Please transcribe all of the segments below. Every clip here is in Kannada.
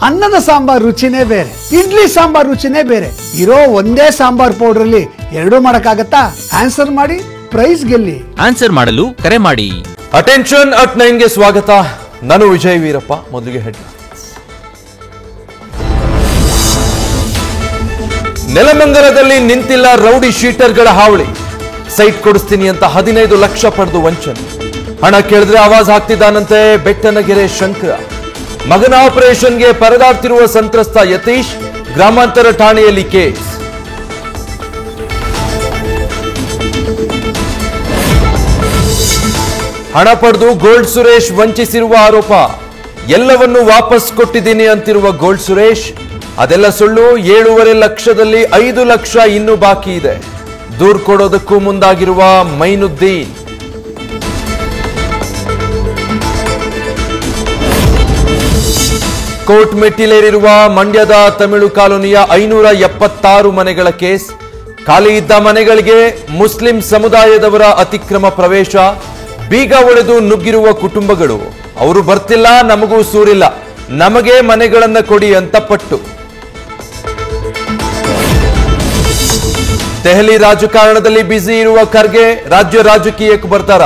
ಅನ್ನದ ಸಾಂಬಾರ್ ರುಚಿನೇ ಬೇರೆ, ಇಡ್ಲಿ ಸಾಂಬಾರ್ ರುಚಿನೇ ಬೇರೆ. ಇರೋ ಒಂದೇ ಸಾಂಬಾರ್ ಪೌಡರ್ ಅಲ್ಲಿ ಎರಡೂ ಮಾಡಕ್ಕಾಗತ್ತಾ? ಆನ್ಸರ್ ಮಾಡಿ, ಪ್ರೈಸ್ ಗೆಲ್ಲಿ. ಆನ್ಸರ್ ಮಾಡಲು ಕರೆ ಮಾಡಿ. ಅಟೆನ್ಷನ್ ಅಟ್ 9ಗೆ ಸ್ವಾಗತ. ನಾನು ವಿಜಯ್ ವೀರಪ್ಪ. ಮೊದಲಿಗೆ ಹೆಡ್ಲೈನ್ಸ್. ನೆಲಮಂಗಲದಲ್ಲಿ ನಿಂತಿಲ್ಲ ರೌಡಿ ಶೀಟರ್ಗಳ ಹಾವಳಿ. ಸೈಟ್ ಕೊಡಿಸ್ತೀನಿ ಅಂತ 15 ಲಕ್ಷ ಪಡೆದು ವಂಚನೆ. ಹಣ ಕೇಳಿದ್ರೆ ಆವಾಜ್ ಹಾಕ್ತಿದ್ದಾನಂತೆ ಬೆಟ್ಟನಗೆರೆ ಶಂಕರ. ಮಗನ ಆಪರೇಷನ್ಗೆ ಪರದಾಡ್ತಿರುವ ಸಂತ್ರಸ್ತ ಯತೀಶ್, ಗ್ರಾಮಾಂತರ ಠಾಣೆಯಲ್ಲಿ ಕೇಸ್. ಹಣ ಪಡೆದು ಗೋಲ್ಡ್ ಸುರೇಶ್ ವಂಚಿಸಿರುವ ಆರೋಪ. ಎಲ್ಲವನ್ನೂ ವಾಪಸ್ ಕೊಟ್ಟಿದ್ದೀನಿ ಅಂತಿರುವ ಗೋಲ್ಡ್ ಸುರೇಶ್, ಅದೆಲ್ಲ ಸುಳ್ಳು. 7.5 ಲಕ್ಷದಲ್ಲಿ 5 ಲಕ್ಷ ಇನ್ನೂ ಬಾಕಿ ಇದೆ. ದೂರು ಕೊಡೋದಕ್ಕೂ ಮುಂದಾಗಿರುವ ಮೈನುದ್ದೀನ್. ಕೋರ್ಟ್ ಮೆಟ್ಟಿಲೇರಿರುವ ಮಂಡ್ಯದ ತಮಿಳು ಕಾಲೋನಿಯ 576 ಮನೆಗಳ ಕೇಸ್. ಖಾಲಿ ಇದ್ದ ಮನೆಗಳಿಗೆ ಮುಸ್ಲಿಂ ಸಮುದಾಯದವರ ಅತಿಕ್ರಮ ಪ್ರವೇಶ. ಬೀಗ ಒಡೆದು ನುಗ್ಗಿರುವ ಕುಟುಂಬಗಳು. ಅವರು ಬರ್ತಿಲ್ಲ, ನಮಗೂ ಸೂರಿಲ್ಲ, ನಮಗೆ ಮನೆಗಳನ್ನ ಕೊಡಿ ಅಂತ ಪಟ್ಟು. ದೆಹಲಿ ರಾಜಕಾರಣದಲ್ಲಿ ಬ್ಯುಸಿ ಇರುವ ಖರ್ಗೆ ರಾಜ್ಯ ರಾಜಕೀಯಕ್ಕೆ ಬರ್ತಾರ?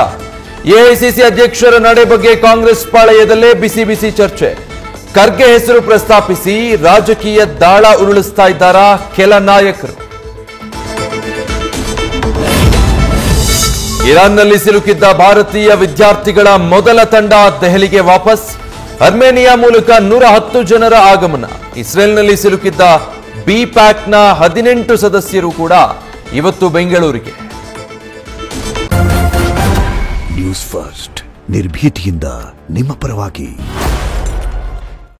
ಎಐಸಿಸಿ ಅಧ್ಯಕ್ಷರ ನಡೆ ಬಗ್ಗೆ ಕಾಂಗ್ರೆಸ್ ಪಾಳೆಯದಲ್ಲೇ ಬಿಸಿ ಬಿಸಿ ಚರ್ಚೆ. ಖರ್ಗೆ ಹೆಸರು ಪ್ರಸ್ತಾಪಿಸಿ ರಾಜಕೀಯ ದಾಳ ಉರುಳಿಸ್ತಾ ಇದ್ದಾರಾ ಕೆಲ ನಾಯಕರು. ಇರಾನ್ನಲ್ಲಿ ಸಿಲುಕಿದ್ದ ಭಾರತೀಯ ವಿದ್ಯಾರ್ಥಿಗಳ ಮೊದಲ ತಂಡ ದೆಹಲಿಗೆ ವಾಪಸ್. ಅರ್ಮೇನಿಯಾ ಮೂಲಕ 110 ಜನರ ಆಗಮನ. ಇಸ್ರೇಲ್ನಲ್ಲಿ ಸಿಲುಕಿದ್ದ ಬಿ ಪ್ಯಾಕ್ನ 18 ಸದಸ್ಯರು ಕೂಡ ಇವತ್ತು ಬೆಂಗಳೂರಿಗೆ. ನ್ಯೂಸ್ ಫಸ್ಟ್, ನಿರ್ಭೀತಿಯಿಂದ ನಿಮ್ಮ ಪರವಾಗಿ.